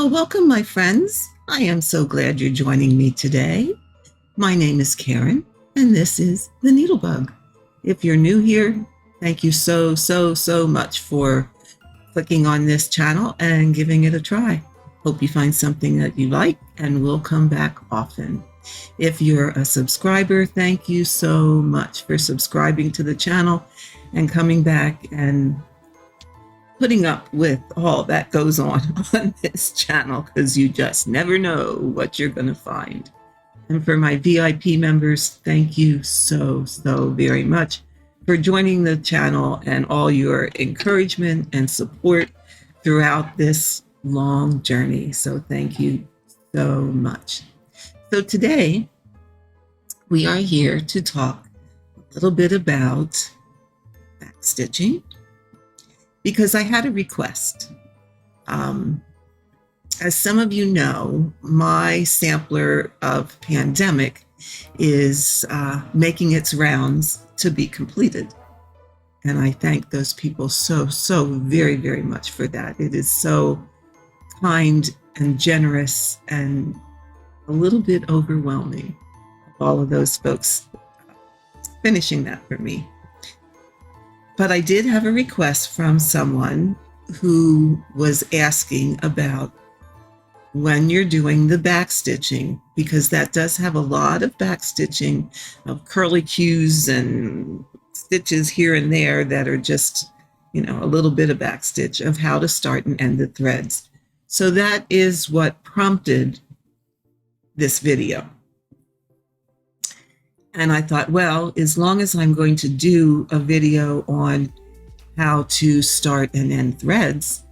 Well, welcome, my friends. I am so glad you're joining me today. My name is Karen, and this is the NeedleBugg. If you're new here, thank you so much for clicking on this channel and giving it a try. Hope you find something that you like and will come back often. If you're a subscriber, thank you so much for subscribing to the channel and coming back and putting up with all that goes on this channel, because you just never know what you're going to find. And for my VIP members, thank you so very much for joining the channel and all your encouragement and support throughout this long journey. So thank you so much. So today we are here to talk a little bit about backstitching, because I had a request. As some of you know, my sampler of Pandemic is making its rounds to be completed. And I thank those people so very much for that. It is so kind and generous and a little bit overwhelming, all of those folks finishing that for me. But I did have a request from someone who was asking about when you're doing the backstitching, because that does have a lot of backstitching of curly cues and stitches here and there that are just, a little bit of backstitch, of how to start and end the threads. So that is what prompted this video. And I thought, well, as long as I'm going to do a video on how to start and end threads,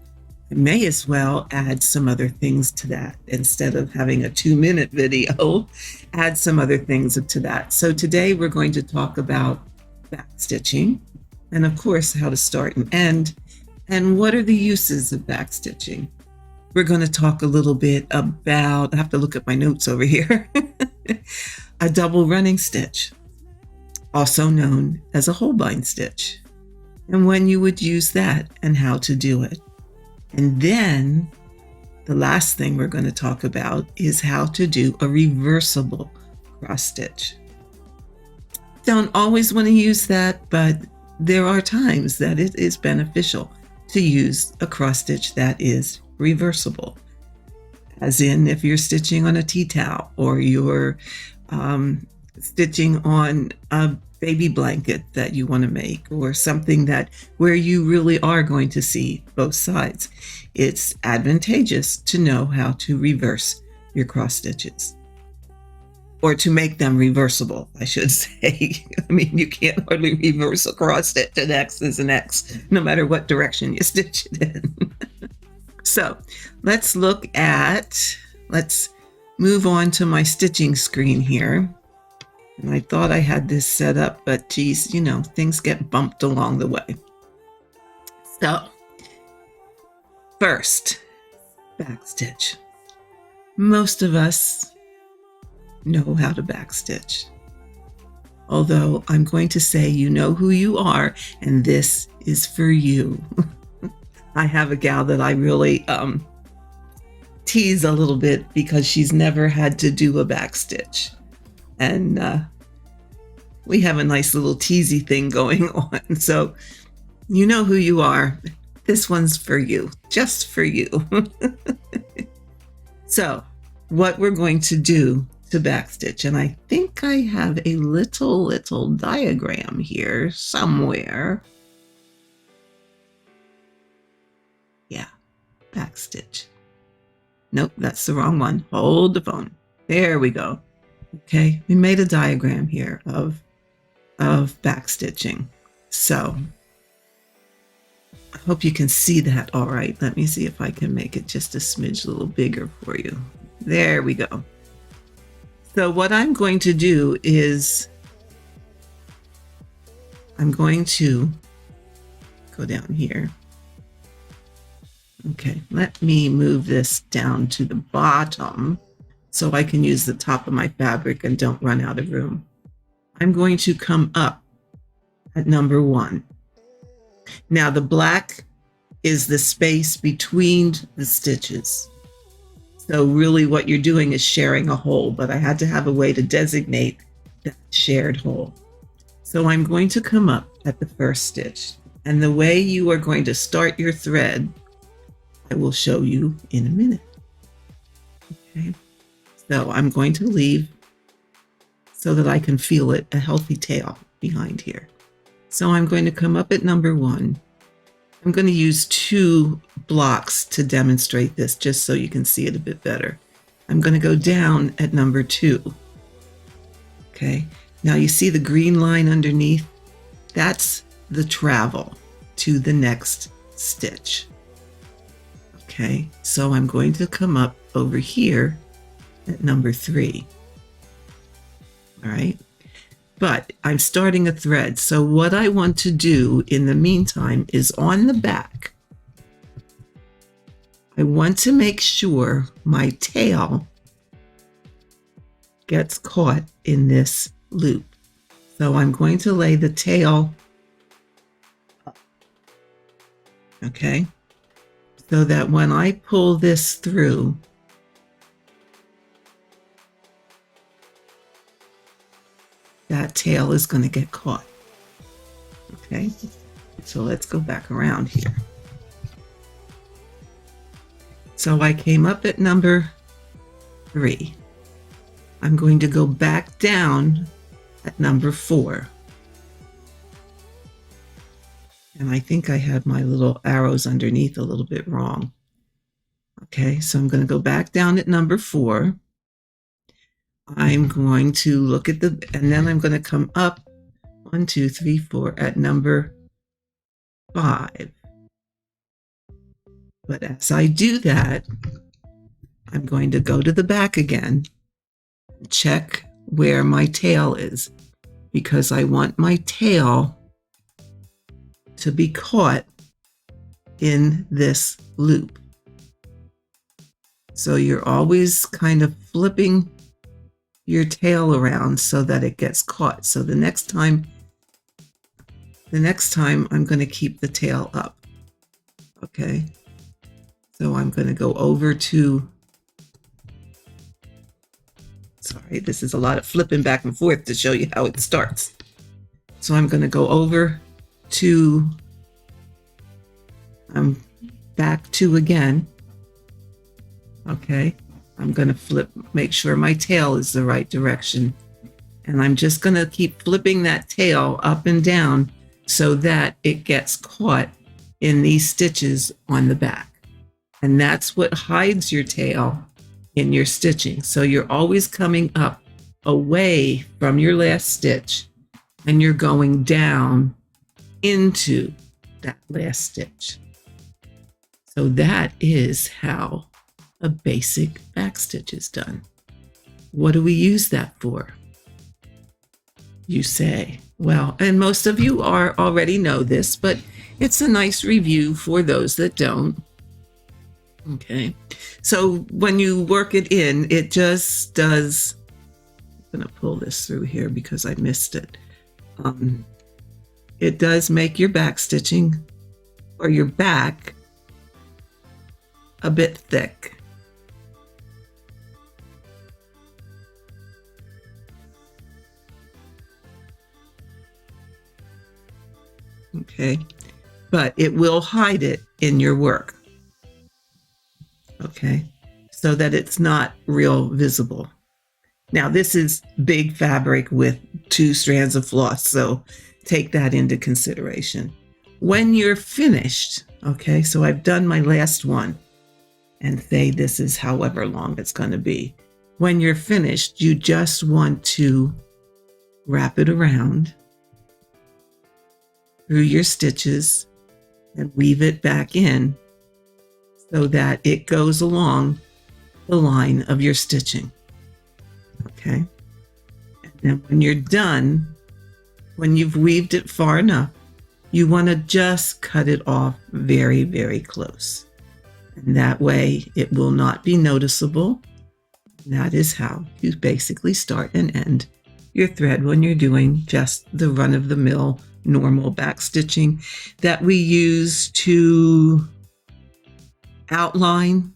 I may as well add some other things to that. Instead of having a 2-minute video, add some other things to that. So today we're going to talk about backstitching, and of course, how to start and end, and what are the uses of backstitching. We're going to talk a little bit about, I have to look at my notes over here, a double running stitch, also known as a Holbein stitch, and when you would use that and how to do it. And then the last thing we're going to talk about is how to do a reversible cross stitch. Don't always want to use that, but there are times that it is beneficial to use a cross stitch that is reversible. As in, if you're stitching on a tea towel, or you're stitching on a baby blanket that you want to make, or something that where you really are going to see both sides, it's advantageous to know how to reverse your cross stitches, or to make them reversible, I should say. I mean, you can't hardly reverse a cross stitch. An X is an X, no matter what direction you stitch it in. So let's move on to my stitching screen here. And I thought I had this set up, but geez, things get bumped along the way. So first, backstitch. Most of us know how to backstitch. Although I'm going to say, you know who you are, and this is for you. I have a gal that I really tease a little bit because she's never had to do a backstitch. And we have a nice little teasy thing going on. So you know who you are. This one's for you, just for you. So what we're going to do to backstitch, and I think I have a little diagram here somewhere. Yeah, backstitch. Nope, that's the wrong one. Hold the phone. There we go. Okay, we made a diagram here of backstitching. So I hope you can see that all right. Let me see if I can make it just a smidge a little bigger for you. There we go. So what I'm going to do is I'm going to go down here. Okay, let me move this down to the bottom so I can use the top of my fabric and don't run out of room. I'm going to come up at number 1. Now the black is the space between the stitches. So really what you're doing is sharing a hole, but I had to have a way to designate that shared hole. So I'm going to come up at the first stitch, and the way you are going to start your thread, I will show you in a minute. Okay, so I'm going to leave so that I can feel it, a healthy tail behind here. So I'm going to come up at number 1. I'm going to use 2 blocks to demonstrate this, just so you can see it a bit better. I'm going to go down at number 2. Okay, now you see the green line underneath? That's the travel to the next stitch. Okay, so I'm going to come up over here at number 3. All right, but I'm starting a thread. So what I want to do in the meantime is on the back, I want to make sure my tail gets caught in this loop. So I'm going to lay the tail up, okay, so that when I pull this through, that tail is going to get caught. Okay, so let's go back around here. So I came up at number 3. I'm going to go back down at number 4. And I think I had my little arrows underneath a little bit wrong. Okay, so I'm going to go back down at number 4. I'm going to look at and then I'm going to come up 1, 2, 3, 4 at number 5. But as I do that, I'm going to go to the back again, check where my tail is, because I want my tail to be caught in this loop. So you're always kind of flipping your tail around so that it gets caught. So the next time I'm going to keep the tail up. Okay, so I'm going to go over to, sorry, this is a lot of flipping back and forth to show you how it starts. So I'm going to go over to, I'm back 2 again. Okay, I'm going to flip, make sure my tail is the right direction. And I'm just going to keep flipping that tail up and down so that it gets caught in these stitches on the back. And that's what hides your tail in your stitching. So you're always coming up away from your last stitch and you're going down into that last stitch. So that is how a basic backstitch is done. What do we use that for? You say, well, and most of you already know this, but it's a nice review for those that don't. Okay, so when you work it in, it just does, I'm gonna pull this through here because I missed it. It does make your back stitching or your back a bit thick. Okay, but it will hide it in your work. Okay, so that it's not real visible. Now this is big fabric with 2 strands of floss, so take that into consideration. When you're finished, okay, so I've done my last one, and say this is however long it's going to be. When you're finished, you just want to wrap it around through your stitches and weave it back in so that it goes along the line of your stitching. Okay, and then when you're done, when you've weaved it far enough, you want to just cut it off very, very close. And that way it will not be noticeable. And that is how you basically start and end your thread when you're doing just the run-of-the-mill normal back stitching that we use to outline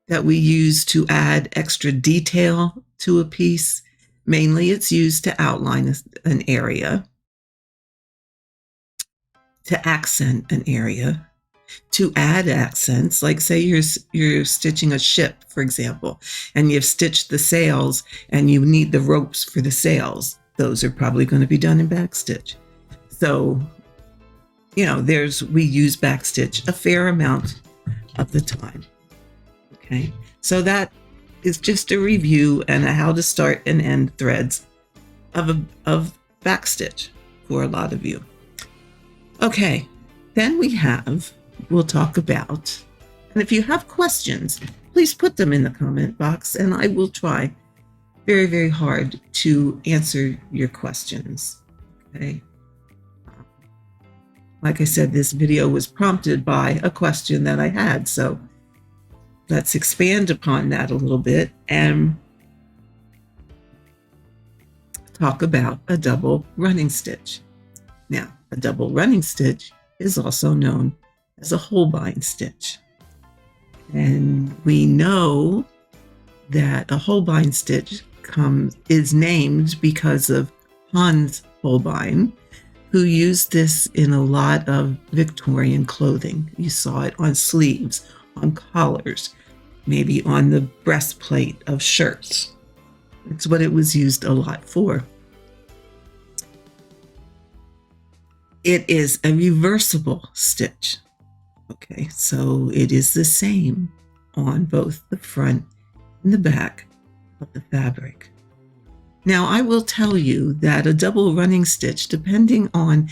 that we use to add extra detail to a piece. Mainly it's used to outline an area, to accent an area, to add accents. Like say you're stitching a ship, for example, and you've stitched the sails and you need the ropes for the sails. Those are probably going to be done in backstitch. So, we use backstitch a fair amount of the time. Okay, so that is just a review and how to start and end threads of backstitch for a lot of you. Okay, then we'll talk about, and if you have questions, please put them in the comment box and I will try very, very hard to answer your questions. Okay. Like I said, this video was prompted by a question that I had, so let's expand upon that a little bit and talk about a double running stitch. Now, a double running stitch is also known as a Holbein stitch. And we know that a Holbein stitch is named because of Hans Holbein, who used this in a lot of Victorian clothing. You saw it on sleeves, on collars, maybe on the breastplate of shirts. It's what it was used a lot for. It is a reversible stitch. Okay, so it is the same on both the front and the back of the fabric. Now, I will tell you that a double running stitch, depending on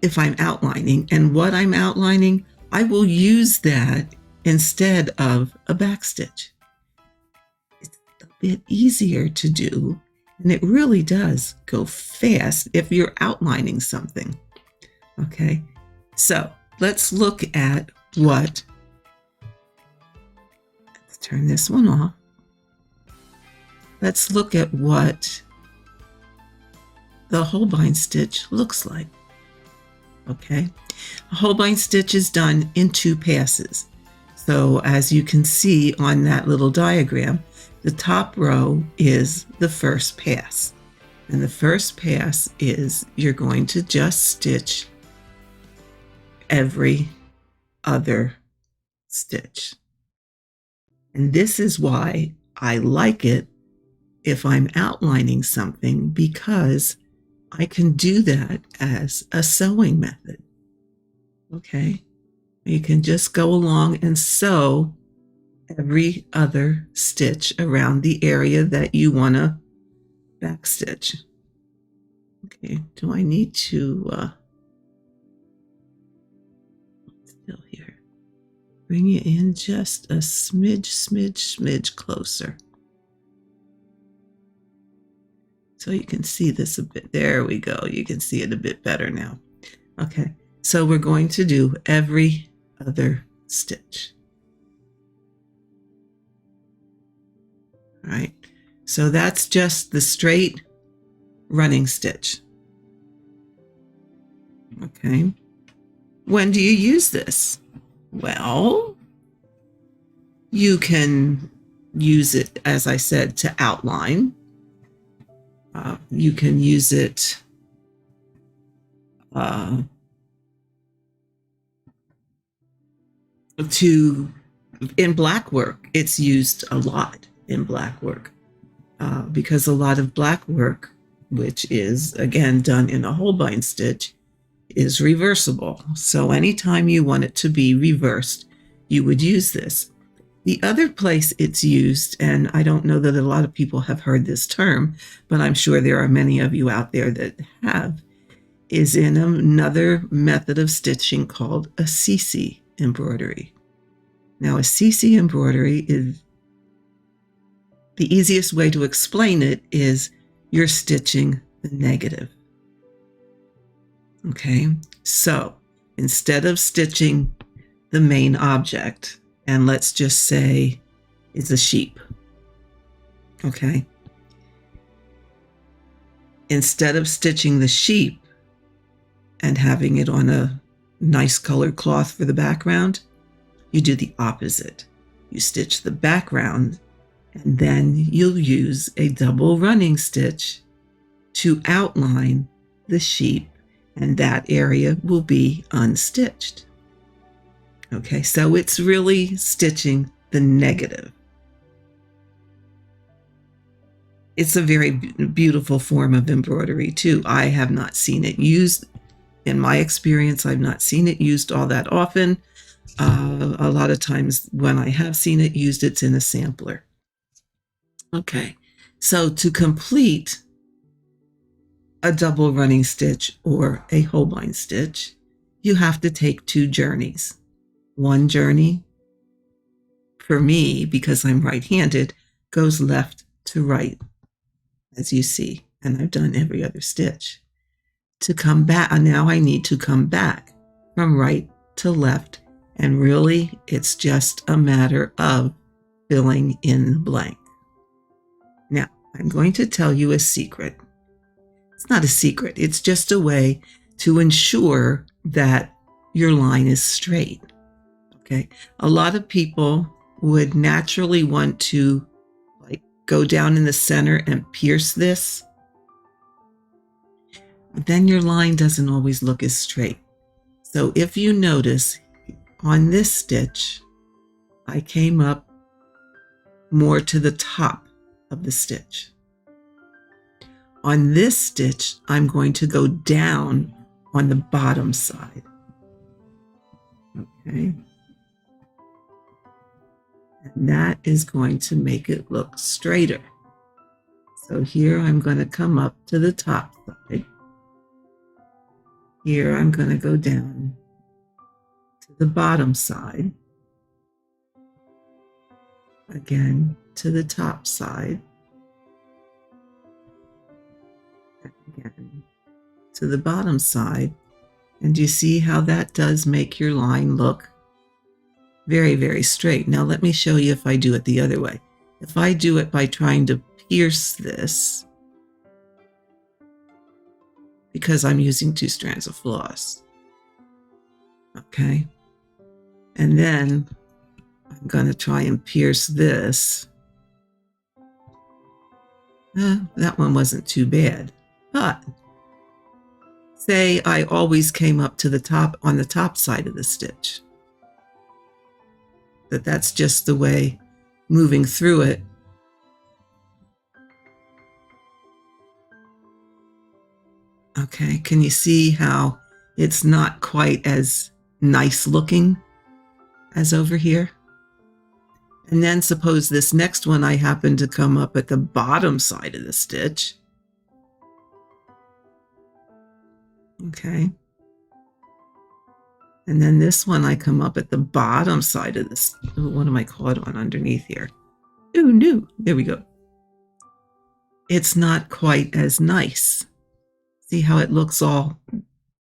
if I'm outlining and what I'm outlining, I will use that instead of a backstitch. It's a bit easier to do, and it really does go fast if you're outlining something. Okay, so let's look at let's turn this one off. Let's look at what the Holbein stitch looks like. Okay, a Holbein stitch is done in 2 passes. So as you can see on that little diagram, the top row is the first pass. And the first pass is you're going to just stitch every other stitch. And this is why I like it if I'm outlining something, because I can do that as a sewing method. Okay, you can just go along and sew every other stitch around the area that you want to backstitch. Okay, do I need to still here, bring it in just a smidge closer, so you can see this a bit. There we go. You can see it a bit better now. Okay, so we're going to do every other stitch. All right, so that's just the straight running stitch. Okay, when do you use this? Well, you can use it, as I said, to outline. You can use it in black work. It's used a lot in black work because a lot of black work, which is again done in a Holbein stitch, is reversible. So anytime you want it to be reversed, you would use this. The other place it's used, and I don't know that a lot of people have heard this term, but I'm sure there are many of you out there that have, is in another method of stitching called a CC embroidery. Now, a CC embroidery is, the easiest way to explain it is you're stitching the negative. Okay, so instead of stitching the main object, and let's just say it's a sheep, okay? Instead of stitching the sheep and having it on a nice colored cloth for the background, you do the opposite. You stitch the background, and then you'll use a double running stitch to outline the sheep, and that area will be unstitched. Okay, so it's really stitching the negative. It's a very beautiful form of embroidery too. I have not seen it used. In my experience, I've not seen it used all that often. A lot of times when I have seen it used, it's in a sampler. Okay, so to complete a double running stitch or a Holbein stitch, you have to take 2 journeys. One journey, for me, because I'm right-handed, goes left to right, as you see, and I've done every other stitch. To come back, now I need to come back from right to left, and really it's just a matter of filling in the blank. Now, I'm going to tell you a secret. It's not a secret, it's just a way to ensure that your line is straight. Okay, a lot of people would naturally want to go down in the center and pierce this, but then your line doesn't always look as straight. So if you notice on this stitch, I came up more to the top of the stitch. On this stitch, I'm going to go down on the bottom side. Okay. And that is going to make it look straighter. So here I'm going to come up to the top side. Here I'm going to go down to the bottom side. Again to the top side. And again to the bottom side. And you see how that does make your line look very, very straight. Now let me show you if I do it the other way. If I do it by trying to pierce this, because I'm using 2 strands of floss. Okay. And then I'm going to try and pierce this. That one wasn't too bad. But say I always came up to the top on the top side of the stitch. That's just the way moving through it. Okay, can you see how it's not quite as nice looking as over here? And then suppose this next one I happen to come up at the bottom side of the stitch. Okay. And then this one I come up at the bottom side of this. Oh, what am I caught on underneath here? Ooh, no. There we go. It's not quite as nice. See how it looks all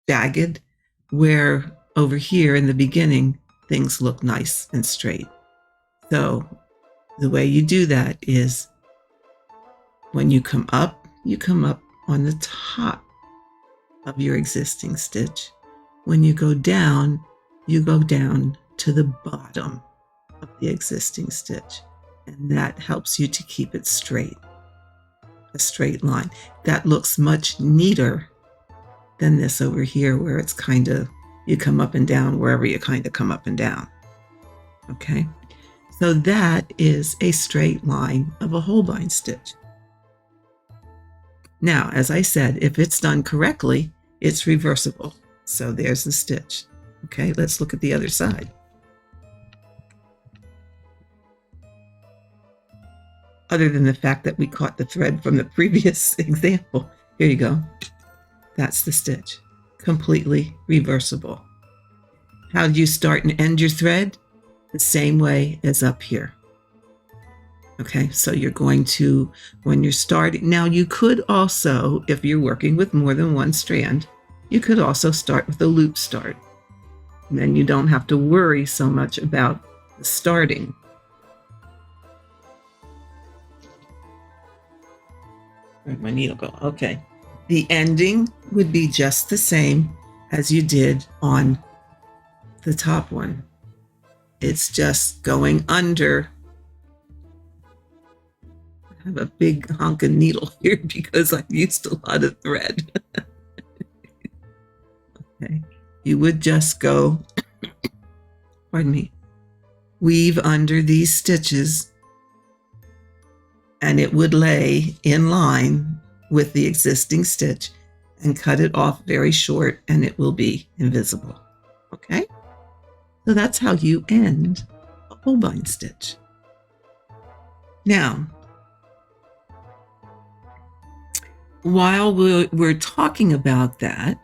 jagged? Where over here in the beginning, things look nice and straight. So the way you do that is when you come up on the top of your existing stitch. When you go down to the bottom of the existing stitch. And that helps you to keep it straight, a straight line. That looks much neater than this over here where it's kind of, you come up and down wherever you kind of come up and down. Okay, so that is a straight line of a Holbein stitch. Now, as I said, if it's done correctly, it's reversible. So there's the stitch. Okay, let's look at the other side. Other than the fact that we caught the thread from the previous example. Here you go. That's the stitch. Completely reversible. How do you start and end your thread? The same way as up here. Okay, so you're going to, when you're starting, now you could also, if you're working with more than one strand, you could also start with a loop start. And then you don't have to worry so much about the starting. Where'd my needle go? Okay. The ending would be just the same as you did on the top one. It's just going under. I have a big honking needle here because I've used a lot of thread. Okay. You would just go, pardon me, weave under these stitches, and it would lay in line with the existing stitch, and cut it off very short, and it will be invisible. Okay? So that's how you end a Holbein stitch. Now, while we're talking about that,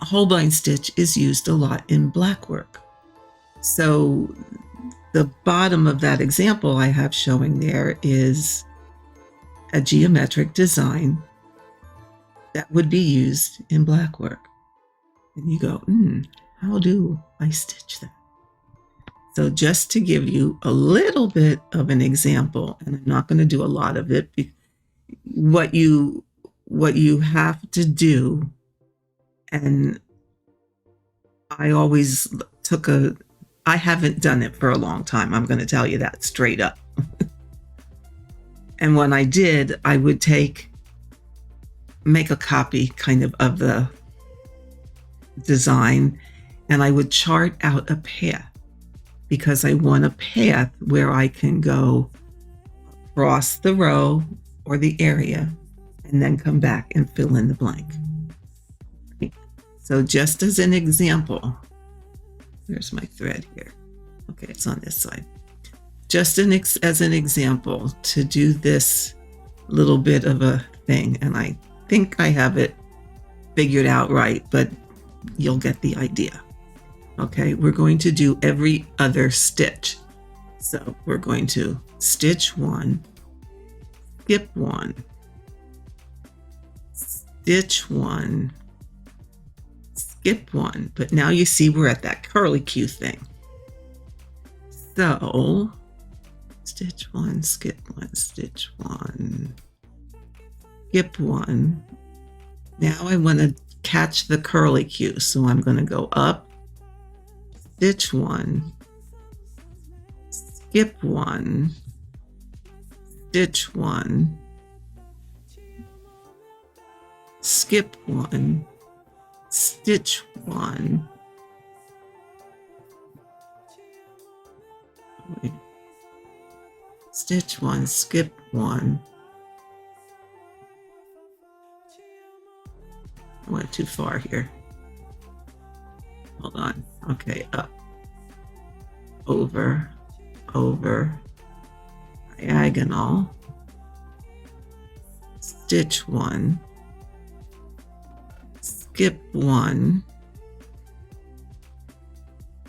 a Holbein stitch is used a lot in black work. So the bottom of that example I have showing there is a geometric design that would be used in black work. And you go, how do I stitch that? So just to give you a little bit of an example, and I'm not going to do a lot of it, what you have to do, and I always I haven't done it for a long time. I'm going to tell you that straight up. And when I did, I would make a copy kind of the design, and I would chart out a path, because I want a path where I can go across the row or the area and then come back and fill in the blank. So just as an example, there's my thread here. Okay, it's on this side. Just as an example to do this little bit of a thing, and I think I have it figured out right, but you'll get the idea. Okay, we're going to do every other stitch. So we're going to stitch one, skip one, stitch one, skip one. But now you see we're at that curlicue thing. So stitch one, skip one, stitch one, skip one. Now I want to catch the curlicue, so I'm going to go up, stitch one, skip one, stitch one, skip one, stitch one, stitch one, skip one. I went too far here. Hold on. Okay, up, over, over, diagonal, stitch one, skip one,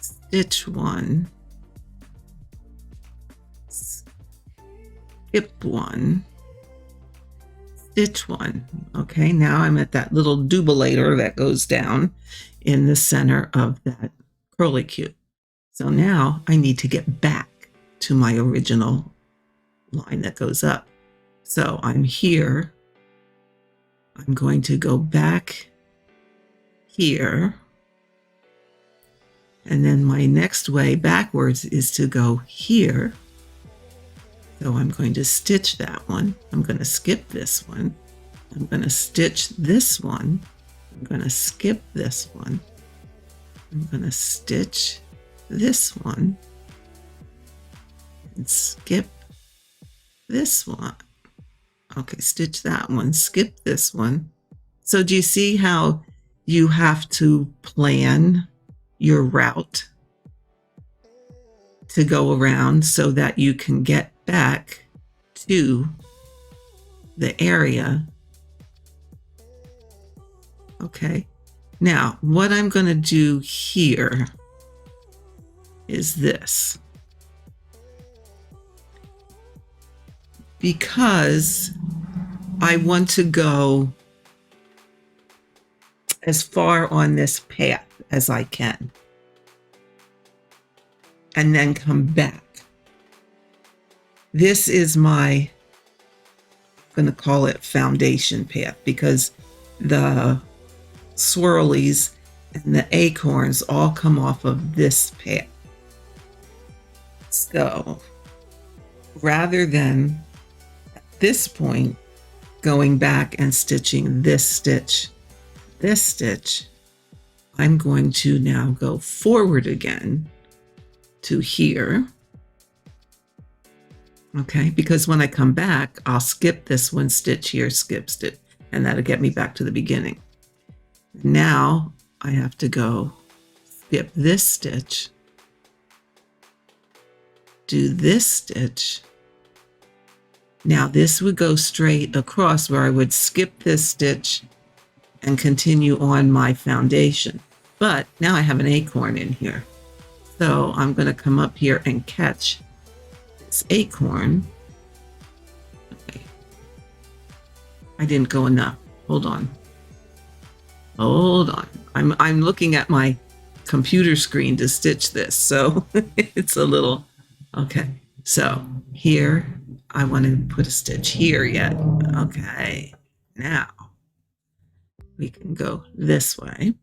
stitch one, skip one, stitch one. Okay, now I'm at that little dubulator that goes down in the center of that curlicue. So now I need to get back to my original line that goes up. So I'm here. I'm going to go back here. And then my next way backwards is to go here. So I'm going to stitch that one. I'm going to skip this one. I'm going to stitch this one. I'm going to skip this one. I'm going to stitch this one and skip this one. Okay, stitch that one, skip this one. So do you see how you have to plan your route to go around so that you can get back to the area? Okay, now what I'm going to do here is this. Because I want to go as far on this path as I can and then come back. This is my, I'm going to call it foundation path, because the swirlies and the acorns all come off of this path. So rather than at this point going back and stitching this stitch, I'm going to now go forward again to here. Okay, because when I come back, I'll skip this one stitch here, skip stitch, and that'll get me back to the beginning. Now I have to go skip this stitch, do this stitch. Now this would go straight across where I would skip this stitch and continue on my foundation. But now I have an acorn in here. So I'm going to come up here and catch this acorn. Okay. I didn't go enough. Hold on. Hold on. I'm looking at my computer screen to stitch this. So it's a little, okay. So here, I want to put a stitch here yet. Okay. Now we can go this way.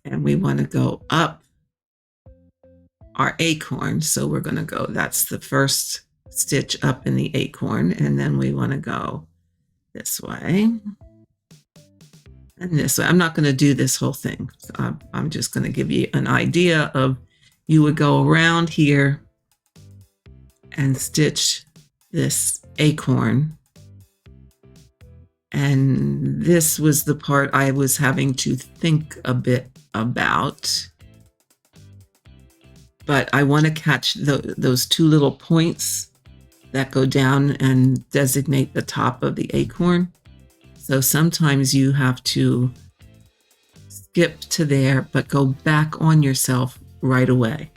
And we want to go up our acorn. So we're going to go, that's the first stitch up in the acorn. And then we want to go this way and this way. I'm not going to do this whole thing. So I'm just going to give you an idea of, you would go around here and stitch this acorn. And this was the part I was having to think a bit about. But I want to catch those two little points that go down and designate the top of the acorn. So sometimes you have to skip to there, but go back on yourself right away.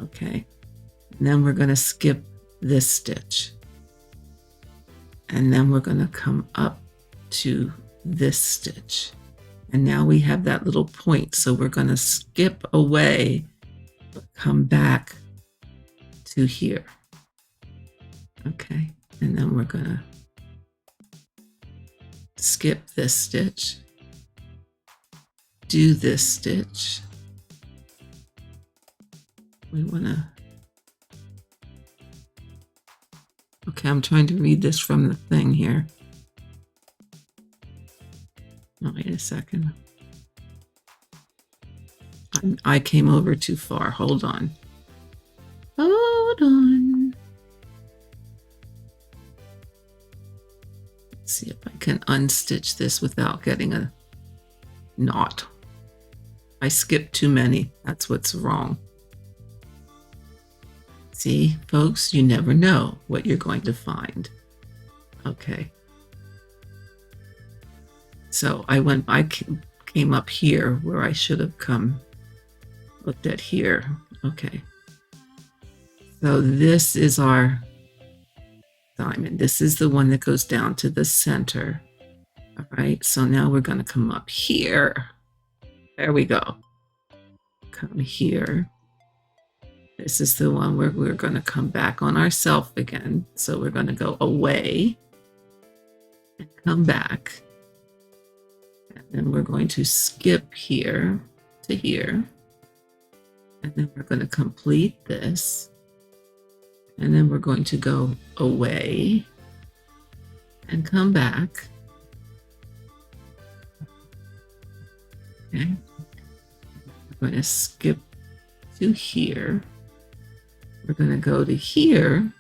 Okay. And then we're going to skip this stitch. And then we're going to come up to this stitch. And now we have that little point. So we're going to skip away, but come back to here. Okay. And then we're going to skip this stitch, do this stitch. We want to, okay, I'm trying to read this from the thing here. Oh, wait a second. I came over too far. Hold on. Hold on. Let's see if I can unstitch this without getting a knot. I skipped too many. That's what's wrong. See, folks, you never know what you're going to find. Okay. So I came up here where I should have looked at here. Okay. So this is our diamond. This is the one that goes down to the center. All right. So now we're going to come up here. There we go. Come here. This is the one where we're going to come back on ourselves again. So we're going to go away and come back. And then we're going to skip here to here. And then we're going to complete this. And then we're going to go away and come back. Okay. We're going to skip to here. We're going to go to here.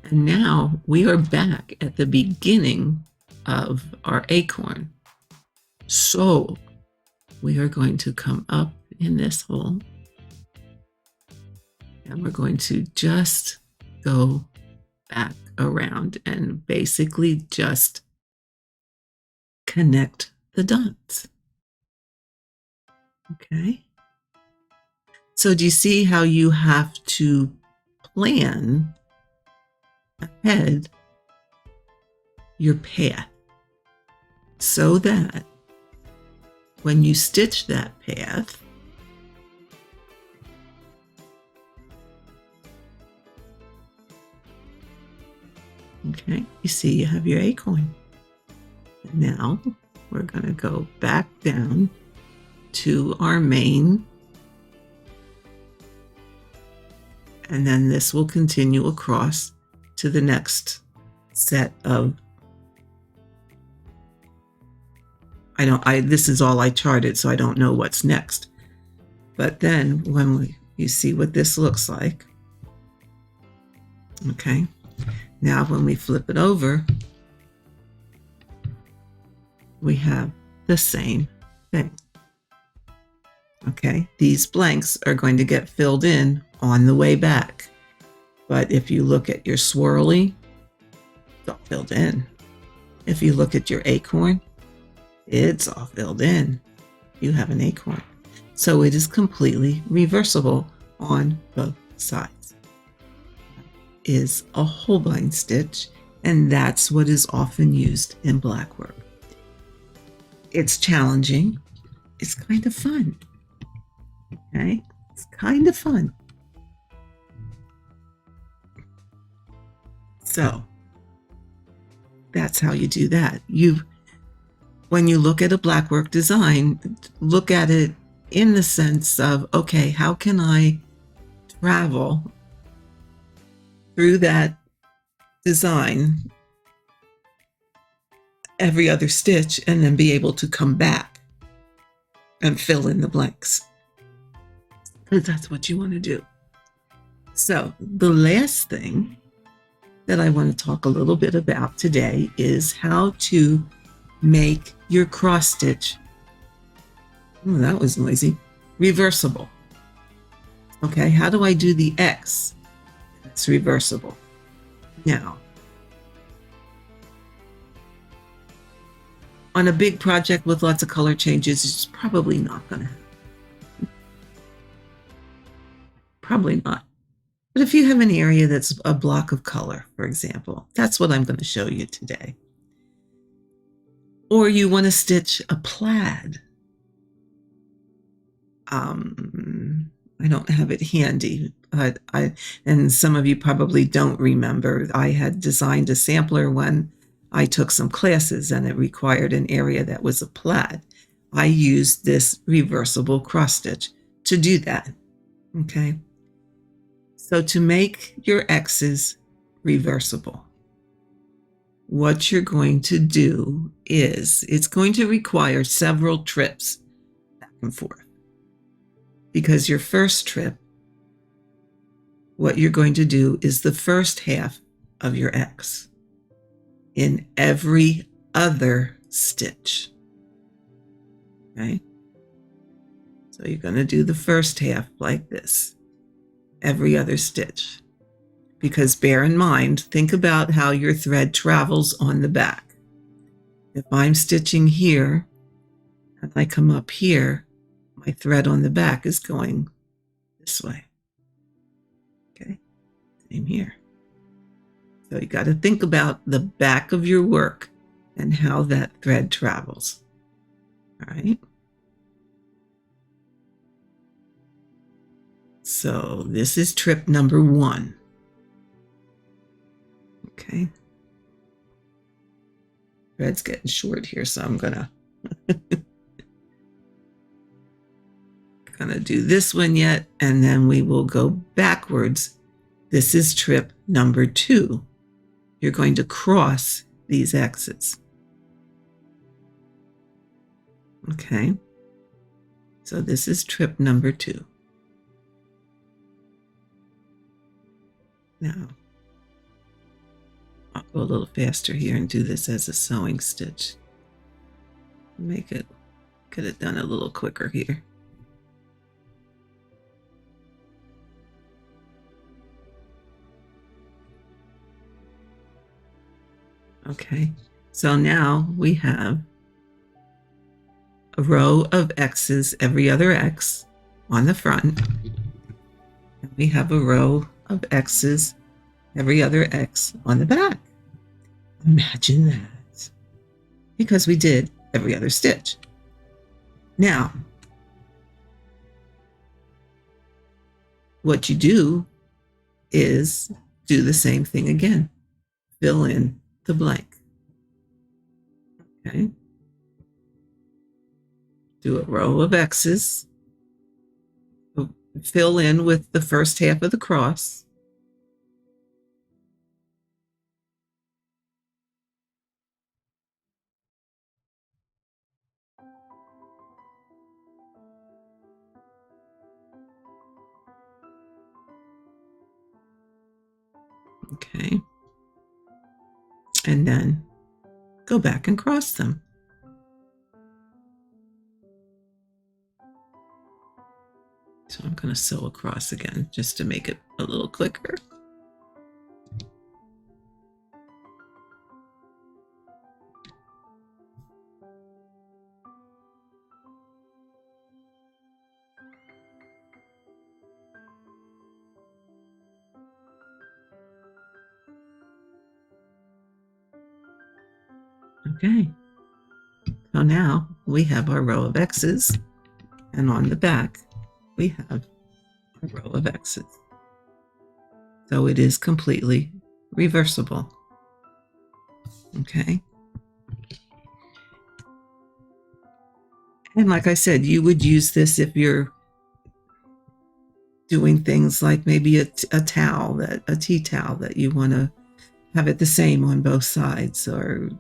And now we are back at the beginning of our acorn. So we are going to come up in this hole. And we're going to just go back around and basically just connect the dots. Okay. So do you see how you have to plan ahead your path so that when you stitch that path, okay, you see you have your acorn. And now we're going to go back down to our main, and then this will continue across to the next set of, this is all I charted, so I don't know what's next. But then when you see what this looks like, okay, now when we flip it over, we have the same thing. Okay, these blanks are going to get filled in on the way back. But if you look at your swirly, it's all filled in. If you look at your acorn, it's all filled in. You have an acorn. So it is completely reversible on both sides. Is a Holbein stitch, and that's what is often used in black work. It's challenging. It's kind of fun. Okay, it's kind of fun. So that's how you do that. When you look at a black work design, look at it in the sense of, okay, how can I travel through that design every other stitch and then be able to come back and fill in the blanks, because that's what you want to do. So the last thing that I want to talk a little bit about today is how to make your cross stitch, oh, that was noisy, reversible. Okay, how do I do the X? It's reversible. Now, on a big project with lots of color changes, it's probably not going to happen. Probably not. But if you have an area that's a block of color, for example, that's what I'm going to show you today. Or you want to stitch a plaid. I don't have it handy, but and some of you probably don't remember, I had designed a sampler when I took some classes and it required an area that was a plaid. I used this reversible cross stitch to do that. Okay. So to make your X's reversible, what you're going to do is it's going to require several trips back and forth. Because your first trip, what you're going to do is the first half of your X in every other stitch. Okay? So you're going to do the first half like this, every other stitch. Because bear in mind, think about how your thread travels on the back. If I'm stitching here and I come up here, my thread on the back is going this way. Okay, same here. So you got to think about the back of your work and how that thread travels. All right. So this is trip number 1. Okay. Thread's getting short here, so I'm gonna do this one yet, and then we will go backwards. This is trip number 2. You're going to cross these X's. Okay. So this is trip number 2. Now, I'll go a little faster here and do this as a sewing stitch. Get it done a little quicker here. Okay, so now we have a row of X's, every other X on the front. And we have a row of X's, every other X on the back. Imagine that. Because we did every other stitch. Now, what you do is do the same thing again. Fill in the blank. Okay. do a row of X's, fill in with the first half of the cross, okay, and then go back and cross them. So I'm going to sew across again just to make it a little quicker. Okay, so now we have our row of X's, and on the back we have a row of X's. So it is completely reversible. Okay. And like I said, you would use this if you're doing things like maybe a towel, a tea towel that you want to have it the same on both sides, or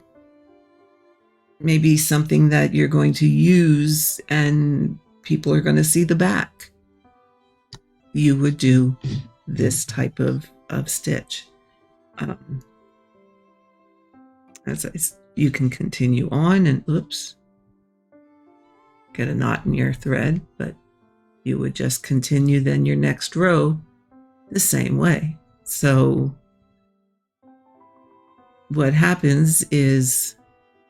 maybe something that you're going to use and people are going to see the back. You would do this type of stitch. You can continue on and oops, get a knot in your thread, but you would just continue then your next row the same way. So what happens is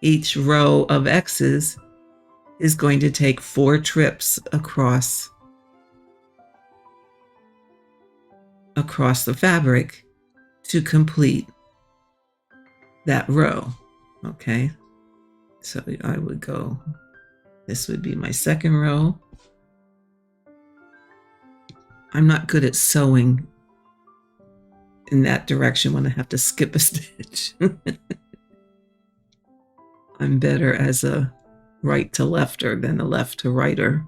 each row of X's is going to take 4 trips across the fabric to complete that row. Okay, so I would go, this would be my second row. I'm not good at sewing in that direction when I have to skip a stitch. I'm better as a right to lefter than a left to righter.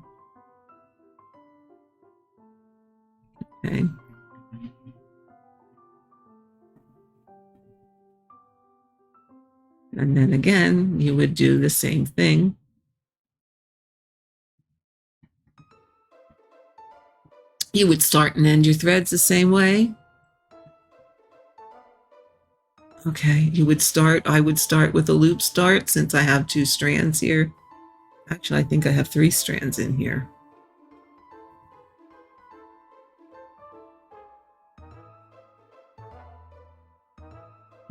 Okay. And then again, you would do the same thing. You would start and end your threads the same way. Okay, I would start with a loop start since I have 2 strands here. Actually, I think I have 3 strands in here.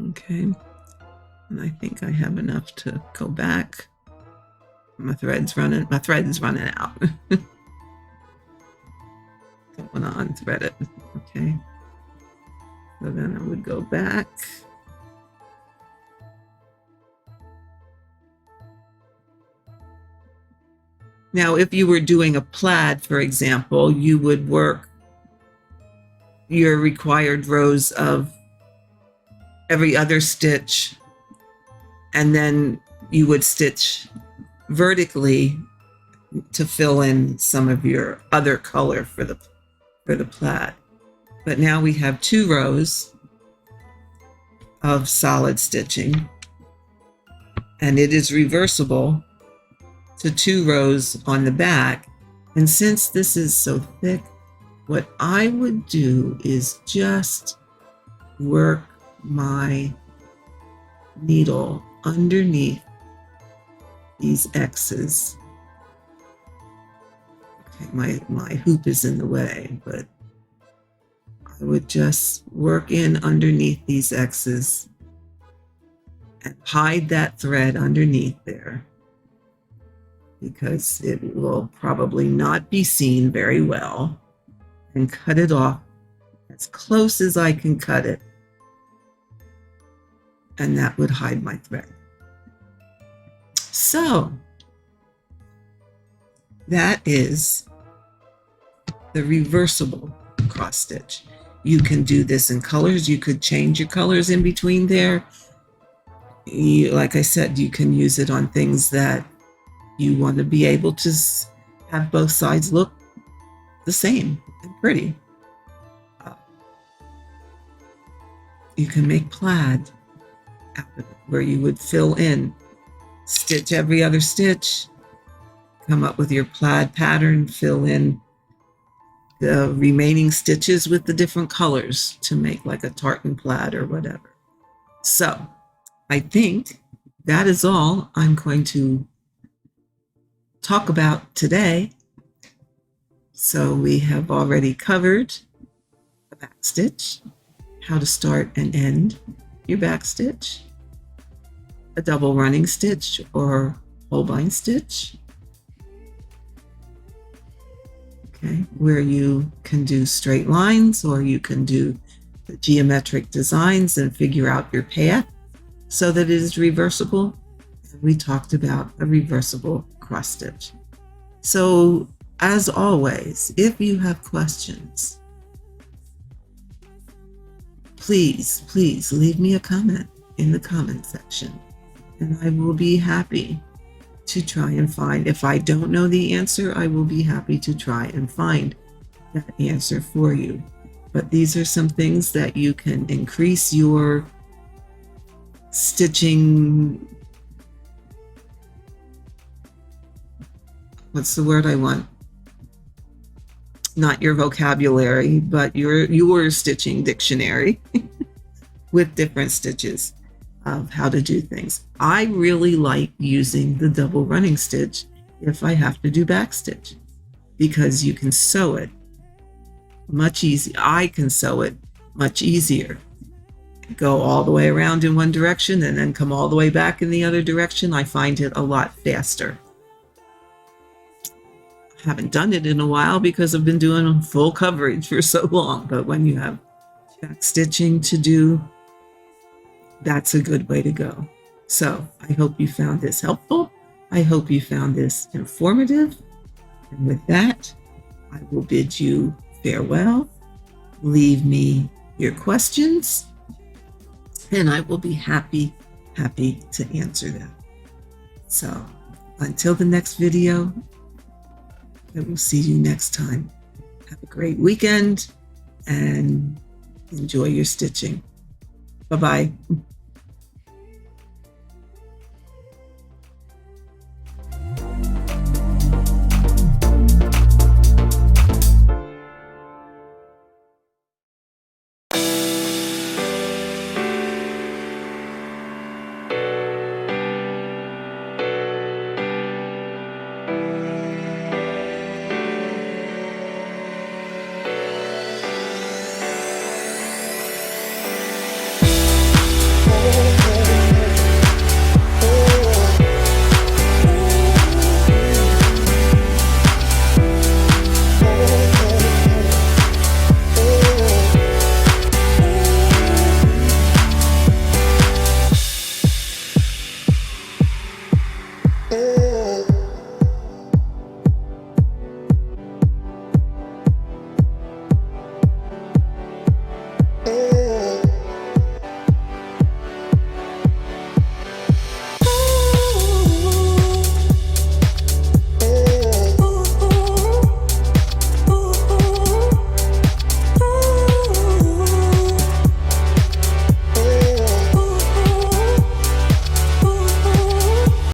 Okay, and I think I have enough to go back. My thread's running out. Don't want to unthread it. Okay, so then I would go back. Now, if you were doing a plaid, for example, you would work your required rows of every other stitch, and then you would stitch vertically to fill in some of your other color for the plaid. But now we have 2 rows of solid stitching, and it is reversible to 2 rows on the back. And since this is so thick, what I would do is just work my needle underneath these X's. Okay, my hoop is in the way, but I would just work in underneath these X's and hide that thread underneath there, because it will probably not be seen very well, and cut it off as close as I can cut it, and that would hide my thread. So that is the reversible cross stitch. You can do this in colors. You could change your colors in between there. Like I said, you can use it on things that You want to be able to have both sides look the same and pretty. You can make plaid out of it, where you would fill in, stitch every other stitch, come up with your plaid pattern, fill in the remaining stitches with the different colors to make like a tartan plaid or whatever. So I think that is all I'm going to talk about today. So we have already covered the backstitch, how to start and end your backstitch, a double running stitch or Holbein stitch, okay, where you can do straight lines or you can do the geometric designs and figure out your path so that it is reversible. And we talked about a reversible cross stitch. So as always, if you have questions, please leave me a comment in the comment section, and I will be happy to try and find. If I don't know the answer, I will be happy to try and find that answer for you. But these are some things that you can increase your stitching. What's the word I want? Not your vocabulary, but your stitching dictionary with different stitches of how to do things. I really like using the double running stitch if I have to do backstitch, because you can sew it much easier. I can sew it much easier. Go all the way around in one direction and then come all the way back in the other direction. I find it a lot faster. Haven't done it in a while because I've been doing full coverage for so long, but when you have back stitching to do, that's a good way to go. So I hope you found this helpful. I hope you found this informative. And with that, I will bid you farewell. Leave me your questions, and I will be happy to answer them. So until the next video, I will see you next time. Have a great weekend and enjoy your stitching. Bye-bye.